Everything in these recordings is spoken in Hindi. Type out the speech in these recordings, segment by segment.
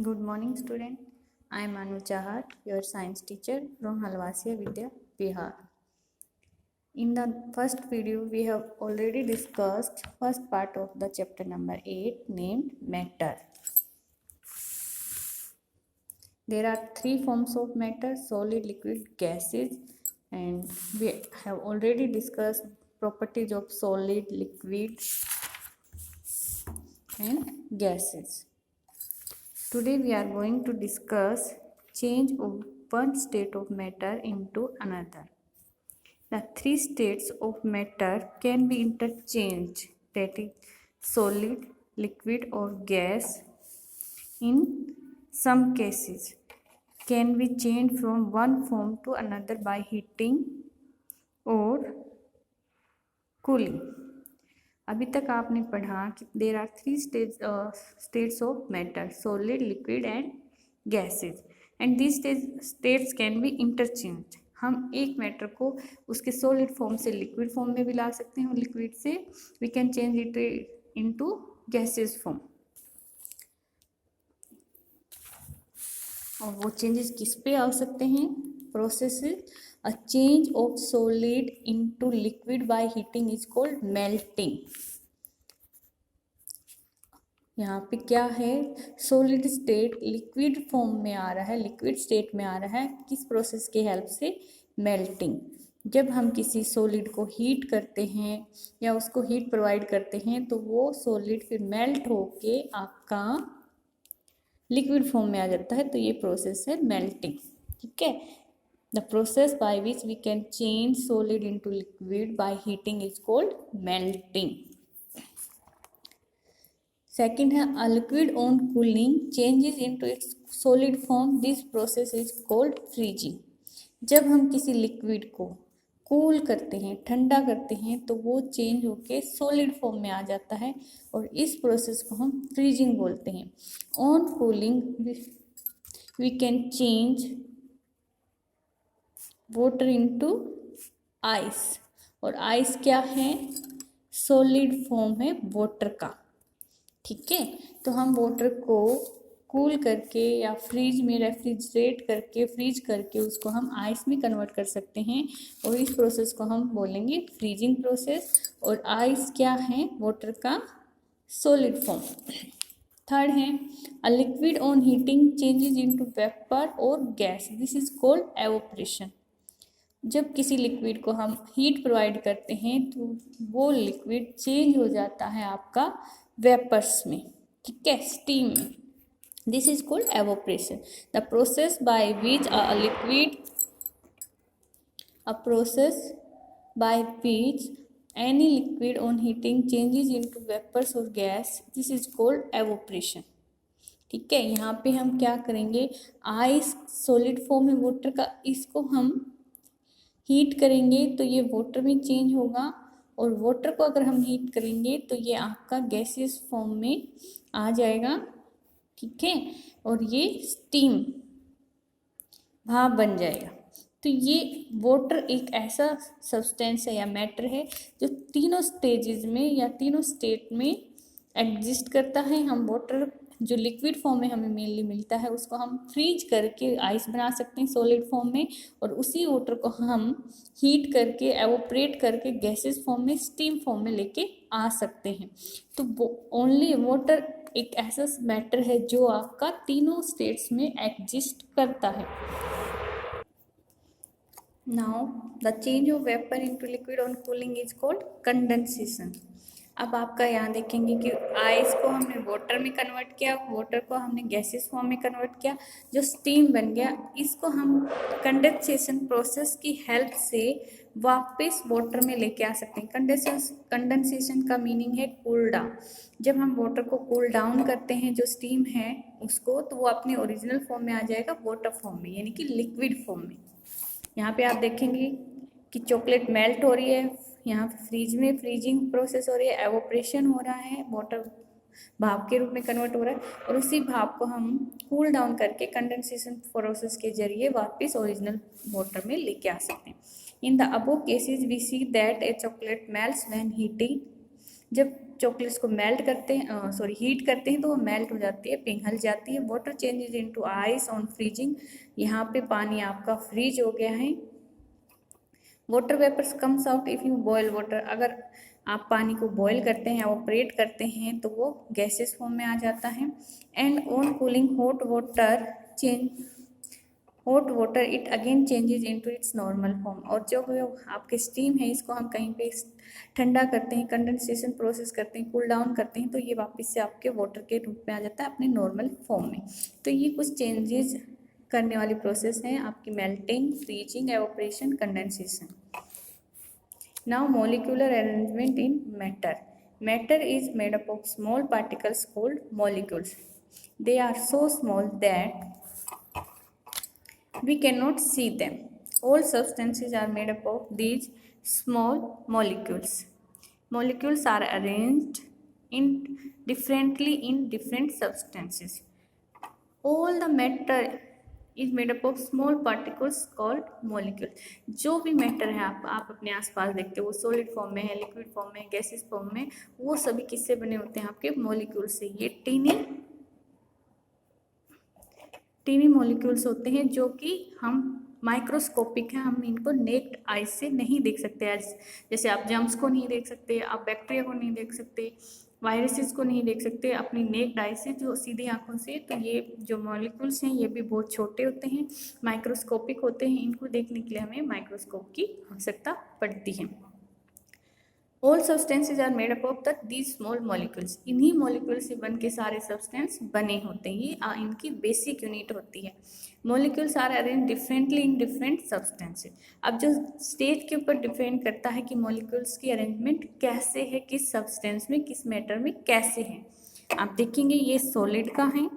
Good morning, student. I am Anu Chahar, your science teacher from Halwasia Vidya, Bihar. In the first video, we have already discussed first part of the chapter number 8 named matter. There are three forms of matter: solid, liquid, gases, and we have already discussed properties of solid, liquid, and gases. Today we are going to discuss change of one state of matter into another. The three states of matter can be interchanged, that is solid, liquid or gas. In some cases can be changed from one form to another by heating or cooling. अभी तक आपने पढ़ा कि there are three states of matter: solid, liquid and gases, and these states can be interchange. हम एक मैटर को उसके सॉलिड फॉर्म से लिक्विड फॉर्म में भी ला सकते हैं और लिक्विड से we can change it into gases form. और वो चेंजेस किस पे आ सकते हैं? Process A change of solid into liquid by heating is called melting. यहाँ पे क्या है? सॉलिड स्टेट लिक्विड फॉर्म में आ रहा है, लिक्विड स्टेट में आ रहा है. किस प्रोसेस के हेल्प से? मेल्टिंग. जब हम किसी सॉलिड को हीट करते हैं या उसको हीट प्रोवाइड करते हैं तो वो सॉलिड फिर मेल्ट होके आपका लिक्विड फॉर्म में आ जाता है. तो ये प्रोसेस है मेल्टिंग. ठीक है. The process by which we can change solid into liquid by heating is called melting. Second है a liquid on cooling changes into its solid form. This process is called freezing. जब हम किसी लिक्विड को कूल करते हैं, ठंडा करते हैं, तो वो चेंज होके सॉलिड फॉर्म में आ जाता है और इस प्रोसेस को हम फ्रीजिंग बोलते हैं. On cooling we can change water into ice. और आइस क्या है? सॉलिड फॉर्म है वाटर का. ठीक है. तो हम वाटर को कूल करके या फ्रीज में रेफ्रिजरेट करके फ्रीज करके उसको हम आइस में कन्वर्ट कर सकते हैं और इस प्रोसेस को हम बोलेंगे फ्रीजिंग प्रोसेस. और आइस क्या है? वाटर का सॉलिड फॉर्म. थर्ड है a liquid on heating changes into vapour और gas. This is called evaporation. जब किसी लिक्विड को हम हीट प्रोवाइड करते हैं तो वो लिक्विड चेंज हो जाता है आपका वेपर्स में. ठीक है, स्टीम में. This is called evaporation. The process by which any liquid on heating changes into vapours और gas. This is called evaporation. ठीक है. यहाँ पे हम क्या करेंगे? आइस सॉलिड फॉर्म है वाटर का, इसको हम हीट करेंगे तो ये वाटर में चेंज होगा और वाटर को अगर हम हीट करेंगे तो ये आपका गैसियस फॉर्म में आ जाएगा. ठीक है. और ये स्टीम भाप बन जाएगा. तो ये वाटर एक ऐसा सब्सटेंस है या मैटर है जो तीनों स्टेजेस में या तीनों स्टेट में एग्जिस्ट करता है. हम वाटर जो लिक्विड फॉर्म में हमें मेनली मिलता है उसको हम फ्रीज करके आइस बना सकते हैं सॉलिड फॉर्म में और उसी वाटर को हम हीट करके एवोपरेट करके गैसेस फॉर्म में स्टीम फॉर्म में लेके आ सकते हैं. तो ओनली वाटर एक ऐसा मैटर है जो आपका तीनों स्टेट्स में एग्जिस्ट करता है. Now the change of vapour into liquid on cooling is called condensation. अब आपका यहाँ देखेंगे कि आइस को हमने वाटर में कन्वर्ट किया, वाटर को हमने गैसेस फॉर्म में कन्वर्ट किया, जो स्टीम बन गया. इसको हम कंडेंसेशन प्रोसेस की हेल्प से वापस वाटर में लेके आ सकते हैं. कंडेंसेशन का मीनिंग है कूल डाउन. जब हम वाटर को कूल डाउन करते हैं जो स्टीम है उसको, तो वो अपने ओरिजिनल फॉर्म में आ जाएगा वाटर फॉर्म में, यानी कि लिक्विड फॉर्म में. यहाँ पे आप देखेंगे कि चॉकलेट मेल्ट हो रही है, यहाँ पे फ्रीज में फ्रीजिंग प्रोसेस हो रही है, एवोपरेशन हो रहा है, वाटर भाप के रूप में कन्वर्ट हो रहा है और उसी भाप को हम कूल डाउन करके कंडेंसेशन प्रोसेस के जरिए वापस ओरिजिनल वाटर में लेके आ सकते हैं. In the above cases we see that a chocolate melts when heating. जब चॉकलेट्स को मेल्ट करते हैं, हीट करते हैं तो वो मेल्ट हो जाती है, पिघल जाती है। Water changes into ice on freezing, यहाँ पे पानी आपका फ्रीज हो गया है। Water vapours comes out if you boil water, अगर आप पानी को बॉयल करते हैं, ऑपरेट करते हैं तो वो गैसेस फॉर्म में आ जाता है। And on cooling hot water it again changes into its normal form, और जो आपके स्टीम है इसको हम कहीं पे ठंडा करते हैं, कंडेंसेशन प्रोसेस करते हैं, कूल डाउन करते हैं, तो ये वापस से आपके वाटर के रूप में आ जाता है अपने नॉर्मल फॉर्म में। तो ये कुछ चेंजेस करने वाली प्रोसेस है आपकी melting, freezing, evaporation, condensation. Now molecular arrangement in matter. Matter is made up of small particles called molecules. They are so small that we cannot see them. All substances are made up of these small molecules. Molecules are arranged differently in different substances. All the matter is made up of small particles called molecules. जो भी मैटर है आप अपने आसपास देखते हो, वो सॉलिड फॉर्म में है, लिक्विड फॉर्म में, गैसेस फॉर्म में, वो सभी किससे बने होते हैं? आपके मॉलिक्यूल से। ये टीनी मॉलिक्यूल्स होते हैं जो कि हम माइक्रोस्कोपिक हैं, हम इनको नेक्ड आई से नहीं देख सकते। जैसे आप जर्म्स को नहीं देख सकते, आप बैक्टीरिया को नहीं देख सकते, वायरसेस को नहीं देख सकते अपनी नेक्ड आई से, जो सीधी आंखों से। तो ये जो मॉलिक्यूल्स हैं ये भी बहुत छोटे होते हैं, माइक्रोस्कोपिक होते हैं, इनको देखने के लिए हमें माइक्रोस्कोप की आवश्यकता पड़ती है। All substances are made up of these small molecules. इन्हीं मॉलिक्यूल से बन के सारे सब्सटेंस बने होते हैं, ये इनकी बेसिक यूनिट होती है। Molecules are arrange differently in different substances. अब जो स्टेज के ऊपर डिपेंड करता है कि मॉलिक्यूल्स की अरेंजमेंट कैसे है, किस सब्सटेंस में, किस मैटर में कैसे है। आप देखेंगे ये सॉलिड का है,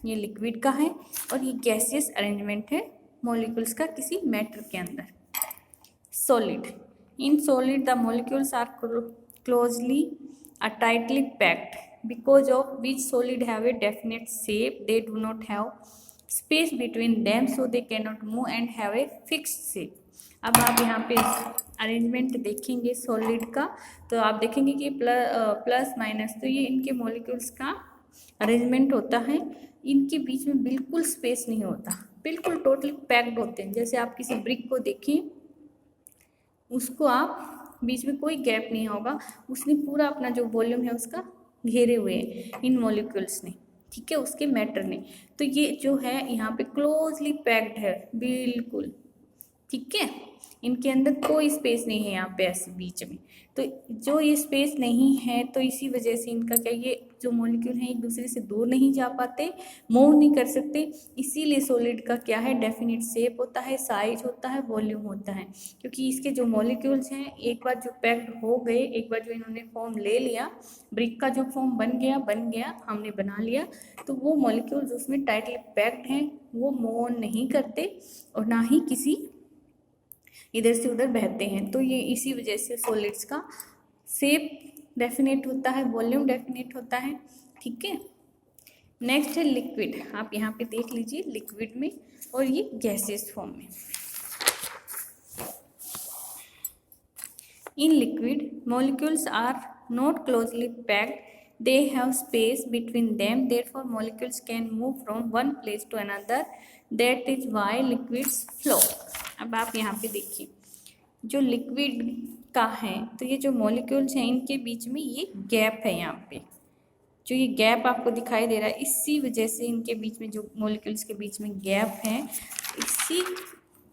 ये लिक्विड का है, और ये गैसियस अरेंजमेंट है मॉलिक्यूल्स का किसी मैटर के अंदर। Solid, in solid the molecules are closely or tightly packed, because of which solid have a definite shape. They do not have space between them, so they cannot move and have a fixed shape. अब आप यहाँ पे अरेंजमेंट देखेंगे सॉलिड का, तो आप देखेंगे कि प्लस माइनस, तो ये इनके मॉलिक्यूल्स का अरेंजमेंट होता है। इनके बीच में बिल्कुल स्पेस नहीं होता, बिल्कुल टोटली पैक्ड होते हैं। जैसे आप किसी ब्रिक को देखें, उसको आप बीच में कोई गैप नहीं होगा, उसने पूरा अपना जो वॉल्यूम है उसका घेरे हुए इन मॉलिक्यूल्स ने, ठीक है, उसके मैटर ने। तो ये जो है यहाँ पे क्लोजली पैक्ड है बिल्कुल, ठीक है, इनके अंदर कोई स्पेस नहीं है यहाँ पे ऐसे बीच में। तो जो ये स्पेस नहीं है, तो इसी वजह से इनका क्या, ये जो मॉलिक्यूल हैं एक दूसरे से दूर नहीं जा पाते, मूव नहीं कर सकते। इसीलिए सॉलिड का क्या है, डेफिनेट शेप होता है, साइज होता है, वॉल्यूम होता है, क्योंकि इसके जो मॉलिक्यूल्स हैं एक बार जो पैक्ड हो गए, एक बार जो इन्होंने फॉर्म ले लिया, ब्रिक का जो फॉर्म बन गया, हमने बना लिया, तो वो मॉलिक्यूल्स उसमें टाइटली पैक्ड हैं, वो मूव ऑन नहीं करते और ना ही किसी इधर से उधर बहते हैं। तो ये इसी वजह से सॉलिड्स का शेप डेफिनेट होता है, वॉल्यूम डेफिनेट होता है, ठीक है। नेक्स्ट है लिक्विड। आप यहाँ पे देख लीजिए लिक्विड में, और ये गैसेस फॉर्म में। In liquid molecules are not closely packed, they have space between them, therefore molecules can move from one place to another, that is why liquids flow. अब आप यहाँ पे देखिए जो लिक्विड का है, तो ये जो मॉलिक्यूल्स हैं इनके बीच में ये गैप है, यहाँ पे जो ये गैप आपको दिखाई दे रहा है, इसी वजह से इनके बीच में जो मॉलिक्यूल्स के बीच में गैप है, इसी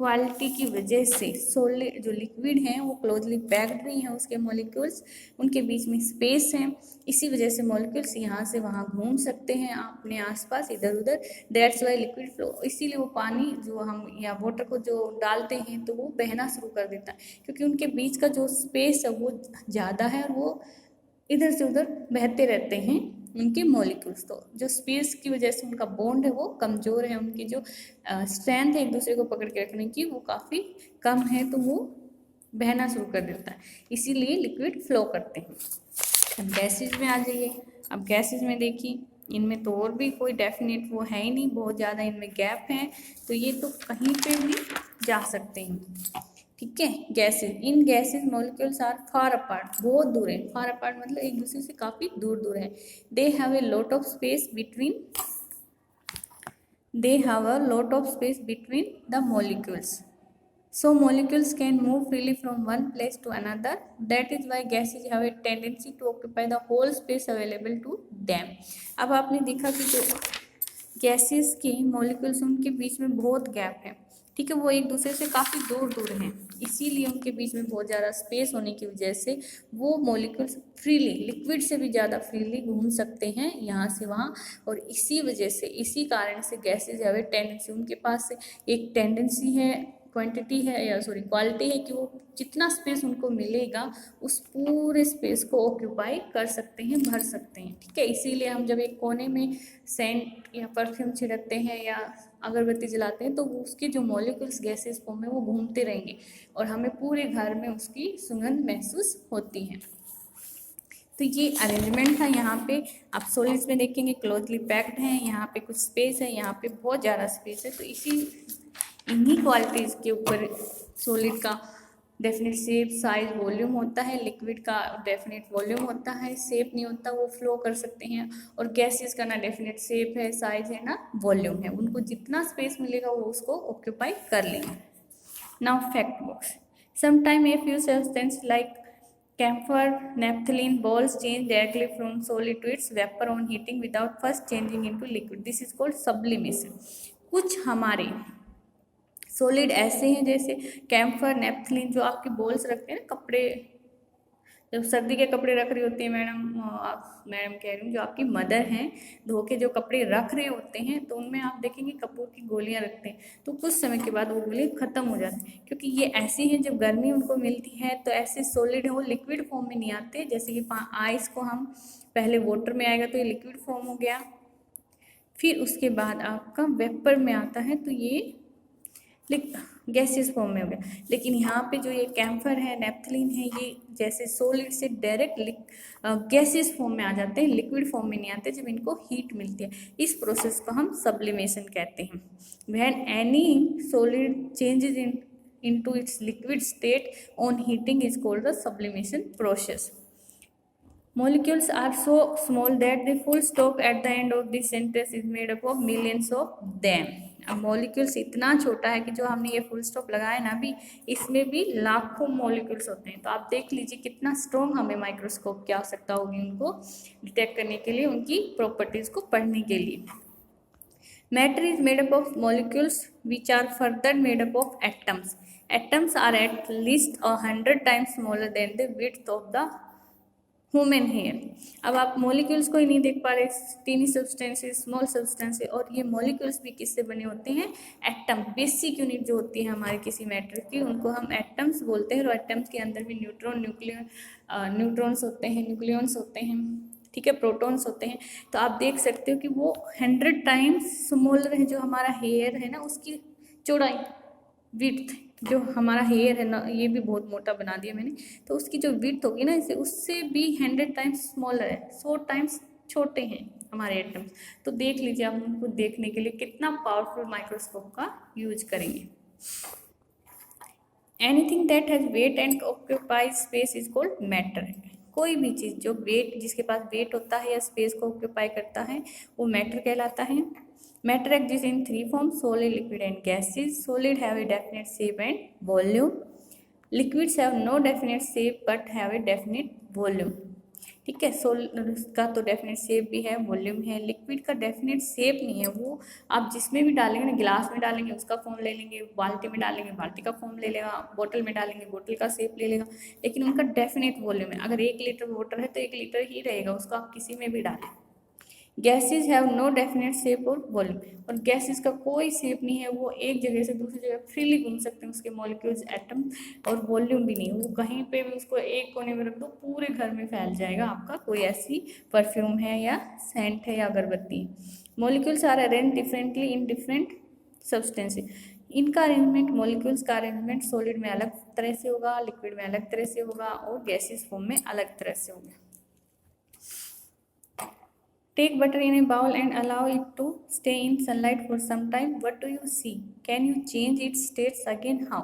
क्वालिटी की वजह से सॉलिड जो लिक्विड हैं वो क्लोजली पैक्ड नहीं है, उसके मॉलिक्यूल्स, उनके बीच में स्पेस है, इसी वजह से मॉलिक्यूल्स यहाँ से वहाँ घूम सकते हैं अपने आसपास इधर उधर। That's why liquid flow. इसीलिए वो पानी जो हम या वाटर को जो डालते हैं तो वो बहना शुरू कर देता है, क्योंकि उनके बीच का जो स्पेस है वो ज़्यादा है और वो इधर से उधर बहते रहते हैं उनके मॉलिक्यूल्स। तो जो स्पेस की वजह से उनका बॉन्ड है वो कमज़ोर है, उनकी जो स्ट्रेंथ है एक दूसरे को पकड़ के रखने की वो काफ़ी कम है, तो वो बहना शुरू कर देता है, इसीलिए लिक्विड फ्लो करते हैं। अब गैसेज में आ जाइए। अब गैसेज में देखिए, इनमें तो और भी कोई डेफिनेट वो है ही नहीं, बहुत ज़्यादा इनमें गैप हैं, तो ये तो कहीं पे भी जा सकते हैं। ठीक है। Gases, in gases molecules are far apart, बहुत दूर है, फार अपार्ट मतलब एक दूसरे से काफी दूर दूर है। They have a lot of space between, they have a lot of space between the molecules, so molecules can move freely from one place to another. That is why gases have a tendency to occupy the whole space available to them. अब आपने देखा कि जो गैसेस के मॉलिक्यूल्स उनके बीच में बहुत गैप है, ठीक है, वो एक दूसरे से काफ़ी दूर दूर हैं, इसीलिए उनके बीच में बहुत ज़्यादा स्पेस होने की वजह से वो मॉलिक्यूल्स फ्रीली, लिक्विड से भी ज़्यादा फ्रीली घूम सकते हैं यहाँ से वहाँ। और इसी वजह से, इसी कारण से गैसेज हैव ए टेंडेंसी, उनके पास एक टेंडेंसी है, क्वांटिटी है या सॉरी क्वालिटी है कि वो जितना स्पेस उनको मिलेगा उस पूरे स्पेस को ऑक्यूपाई कर सकते हैं, भर सकते हैं, ठीक है। इसीलिए हम जब एक कोने में सेंट या परफ्यूम छिड़कते हैं या अगरबत्ती जलाते हैं तो उसके जो मॉलिक्यूल्स गैसेस फॉर्म में वो घूमते रहेंगे और हमें पूरे घर में उसकी सुगंध महसूस होती है। तो ये अरेंजमेंट था। यहाँ पे आप सॉलिड्स में देखेंगे क्लोजली पैक्ड हैं, यहाँ पे कुछ स्पेस है, यहाँ पे बहुत ज़्यादा स्पेस है। तो इन्हीं क्वालिटीज़ के ऊपर सॉलिड का डेफिनेट शेप, साइज, वॉल्यूम होता है, लिक्विड का डेफिनेट वॉल्यूम होता है, शेप नहीं होता, वो फ्लो कर सकते हैं। और गैसेस का ना डेफिनेट शेप है, साइज है, ना वॉल्यूम है, उनको जितना स्पेस मिलेगा वो उसको ऑक्यूपाई कर लेंगे। Now fact box, sometime a few substance like camphor, naphthalene balls change directly from solid to its vapor on heating without first changing into liquid. This is called sublimation. कुछ हमारे सॉलिड ऐसे हैं जैसे कैम्फर, नेपथलीन, जो आपके बॉल्स रखते हैं ना कपड़े, जब सर्दी के कपड़े रख रही होती है मैडम कह रही हूँ, जो आपकी मदर हैं धो के जो कपड़े रख रहे होते हैं तो उनमें आप देखेंगे कपूर की गोलियां रखते हैं, तो कुछ समय के बाद वो गोलियां खत्म हो जाती हैं, क्योंकि ये ऐसी हैं जब गर्मी उनको मिलती है तो ऐसे सॉलिड है वो लिक्विड फॉर्म में नहीं आते। जैसे कि आइस को हम पहले वाटर में आएगा तो ये लिक्विड फॉर्म हो गया, फिर उसके बाद आपका वेपर में आता है तो ये गैसियस फॉर्म में हो गया। लेकिन यहाँ पे जो ये कैम्फर है, नेपथलीन है, ये जैसे सॉलिड से डायरेक्ट गैसियस फॉर्म में आ जाते हैं, लिक्विड फॉर्म में नहीं आते जब इनको हीट मिलती है। इस प्रोसेस को हम सब्लिमेशन कहते हैं। When any solid changes into its liquid state on heating is called the sublimation process. Molecules are so small that the full stop at the end of this sentence is made up of millions of them. अब मॉलिक्यूल्स इतना छोटा है कि जो हमने ये फुल स्टॉप लगाया ना अभी, इसमें भी लाखों मॉलिक्यूल्स होते हैं। तो आप देख लीजिए कितना स्ट्रॉन्ग हमें माइक्रोस्कोप की आवश्यकता होगी उनको डिटेक्ट करने के लिए, उनकी प्रॉपर्टीज को पढ़ने के लिए। Matter is made up of molecules which are further made up of atoms. Atoms are at least 100 times smaller than the width of the human hair. अब आप मॉलिक्यूल्स को ही नहीं देख पा रहे, टीनी सब्सटेंसेस, स्मॉल सब्सटेंसेस, और ये मॉलिक्यूल्स भी किससे बने होते हैं? एटम। बेसिक यूनिट जो होती है हमारे किसी मैटर की उनको हम एटम्स बोलते हैं। और एटम्स के अंदर भी न्यूट्रॉन्स होते हैं, न्यूक्लियॉन्स होते हैं, ठीक है, प्रोटॉन्स होते हैं। तो आप देख सकते हो कि वो 100 times स्मॉलर है। जो हमारा हेयर है ना उसकी चौड़ाई, विड्थ, जो हमारा हेयर है ना ये भी बहुत मोटा बना दिया मैंने, तो उसकी जो विड्थ होगी ना इसे उससे भी 100 times स्मॉलर है, 100 times छोटे हैं हमारे एटम्स। तो देख लीजिए आप उनको देखने के लिए कितना पावरफुल माइक्रोस्कोप का यूज करेंगे। Anything that has weight and occupies space is called matter. कोई भी चीज़ जो वेट, जिसके पास वेट होता है या स्पेस को ऑक्यूपाई करता है वो मैटर कहलाता है। Matter exists in 3 forms: solid, liquid and gases. Solid have a definite shape and volume. Liquids have no definite shape but have a definite volume. ठीक है, सोलिड का तो डेफिनेट शेप भी है, वॉल्यूम है। लिक्विड का डेफिनेट शेप नहीं है, वो आप जिसमें भी डालेंगे ना, गिलास में डालेंगे उसका फॉर्म ले लेंगे, बाल्टी में डालेंगे बाल्टी का फॉर्म ले लेगा, बोतल में डालेंगे बोतल का शेप ले लेगा, लेकिन उनका डेफिनेट वॉल्यूम है। अगर 1 लीटर वाटर है तो 1 लीटर ही रहेगा, उसको आप किसी में भी डालें। Gases have no definite shape और वॉल्यूम, और गैसेज का कोई शेप नहीं है, वो एक जगह से दूसरी जगह फ्रीली घूम सकते हैं, उसके मॉलिक्यूल्स, एटम, और वॉल्यूम भी नहीं, वो कहीं पे भी उसको एक कोने में रख दो पूरे घर में फैल जाएगा आपका कोई ऐसी परफ्यूम है या सेंट है या अगरबत्ती। Molecules are arrange differently in different substances. इनका अरेंजमेंट, मॉलिक्यूल्स का अरेंजमेंट सॉलिड में अलग तरह से होगा, लिक्विड में अलग तरह से होगा और गैसेज फॉर्म में अलग तरह से होगा। Take butter in a bowl and allow it to stay in sunlight for some time. What do you see? Can you change its states again? How?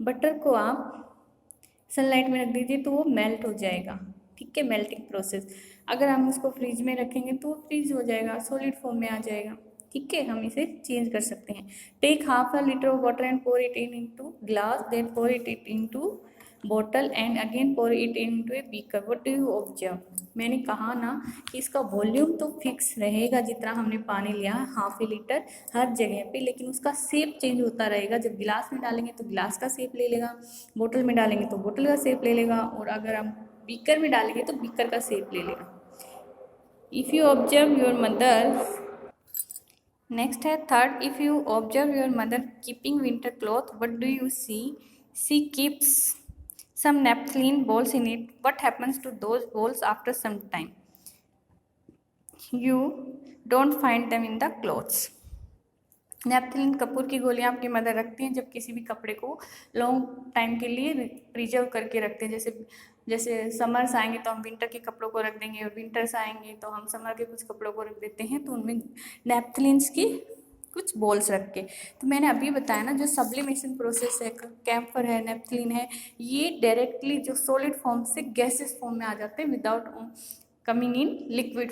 Butter को आप सनलाइट में रख दीजिए तो वो मेल्ट हो जाएगा, ठीक है, मेल्टिंग प्रोसेस। अगर हम उसको फ्रिज में रखेंगे तो वो फ्रीज हो जाएगा, सॉलिड फॉर्म में आ जाएगा, ठीक है। हम इसे चेंज कर सकते हैं। Take half a litre of water and pour it into glass, then pour it into bottle and again pour it into a beaker. What do you observe? मैंने कहा ना कि इसका वॉल्यूम तो फिक्स रहेगा जितना हमने पानी लिया है, हाफ ए लीटर हर जगह पे, लेकिन उसका शेप चेंज होता रहेगा। जब गिलास में डालेंगे तो गिलास का शेप ले लेगा, बोतल में डालेंगे तो बोतल का शेप ले लेगा, और अगर हम बीकर में डालेंगे तो बीकर का शेप ले लेगा। If you observe your mother, next है third, if you observe your mother keeping winter cloth, what do you see? She keeps some naphthalene balls in it. What happens to those balls after some time? You don't find them in the clothes. Naphthalene Kapoor की गोलियां आपकी मदर रखती हैं जब किसी भी कपड़े को लॉन्ग टाइम के लिए प्रिजर्व करके रखते हैं। जैसे जैसे समर्स आएंगे तो हम विंटर के कपड़ों को रख देंगे, और विंटर्स आएंगे तो हम समर के कुछ कपड़ों को रख देते हैं, तो उनमें नैप्थलीन्स की कुछ बॉल्स रख के। तो मैंने अभी बताया ना, जो सब्लिमेशन प्रोसेस है, कैम्फर है, नेप्थलीन है, ये डायरेक्टली जो सॉलिड फॉर्म से गैसेस फॉर्म में आ जाते हैं without coming in liquid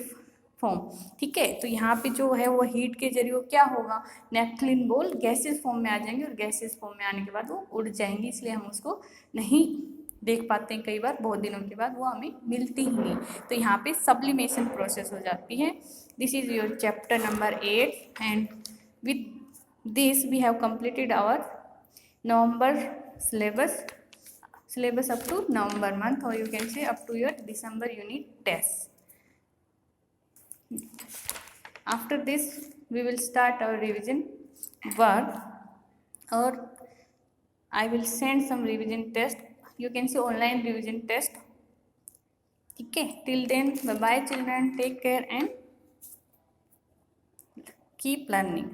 form, ठीक है। तो यहाँ पे जो है वो हीट के जरिए वो क्या होगा, नैप्थलीन बॉल गैसेस फॉर्म में आ जाएंगे, और गैसेस फॉर्म में आने के बाद वो उड़ जाएंगी, इसलिए हम उसको नहीं देख पाते हैं। कई बार बहुत दिनों के बाद वो हमें मिलती ही नहीं, तो यहाँ पे सब्लिमेशन प्रोसेस हो जाती है। This is your chapter number 8 and with this we have completed our November syllabus up to November month, or you can say up to your December unit test. After this we will start our revision work, or I will send some revision test, you can say online revision test, okay. Till then, bye bye children, take care and keep learning.